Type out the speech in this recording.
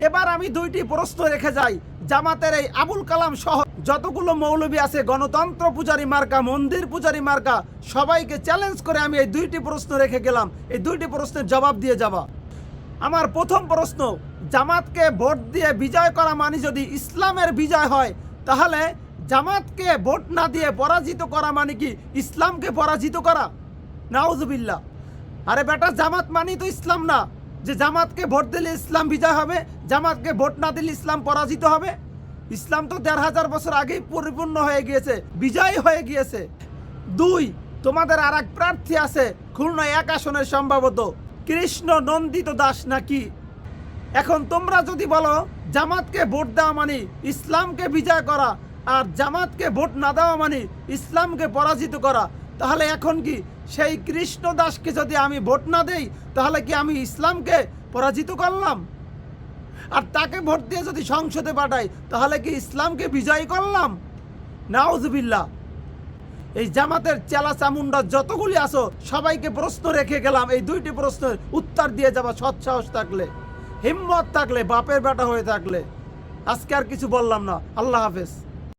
এবার আমি দুইটি প্রশ্ন রেখে যাই। জামাতের এই আবুল কালাম সহ যতগুলো মৌলবী আছে, গণতন্ত্র পূজারী মার্কা, মন্দির পূজারী মার্কা, সবাইকে চ্যালেঞ্জ করে আমি এই দুইটি প্রশ্ন রেখে গেলাম। এই দুইটি প্রশ্নের জবাব দিয়ে যাবা। আমার প্রথম প্রশ্ন, জামাতকে ভোট দিয়ে বিজয় করা মানে যদি ইসলামের বিজয় হয়, তাহলে জামাতকে ভোট না দিয়ে পরাজিত করা মানে কি ইসলামকে পরাজিত করা? নাউজুবিল্লাহ। আরে বেটা, জামাত মানি তো ইসলাম না যে জামাতকে ভোট দিলে ইসলাম বিজয় হবে, জামাতকে ভোট না দিলে ইসলাম পরাজিত হবে। ইসলাম তো ১৫০০ বছর আগেই পরিপূর্ণ হয়ে গিয়েছে, বিজয় হয়ে গিয়েছে। দুই, তোমাদের আর এক প্রার্থী আছে খুলনা ১ আসনের, সম্ভবত কৃষ্ণ নন্দিত দাস নাকি। এখন তোমরা যদি বলো জামাতকে ভোট দেওয়া মানে ইসলামকে বিজয় করা, আর জামাতকে ভোট না দেওয়া মানে ইসলামকে পরাজিত করা, তাহলে এখন কি সেই কৃষ্ণ দাসকে যদি আমি ভোট না দেই, তাহলে কি আমি ইসলামকে পরাজিত করলাম? আর তাকে ভোট দিয়ে যদি সংসদে পাঠাই, তাহলে কি ইসলামকে বিজয় করলাম? নাউজুবিল্লাহ। এই জামাতের চেলা চামুন্ডা যতগুলি আছো, সবাইকে প্রশ্ন রেখে গেলাম। এই দুইটি প্রশ্নের উত্তর দিয়ে যাবা সৎ সাহস থাকলে, হিম্মত থাকলে, বাপের বেটা হয়ে থাকলে। আজকে আর কিছু বললাম না। আল্লাহ হাফেজ।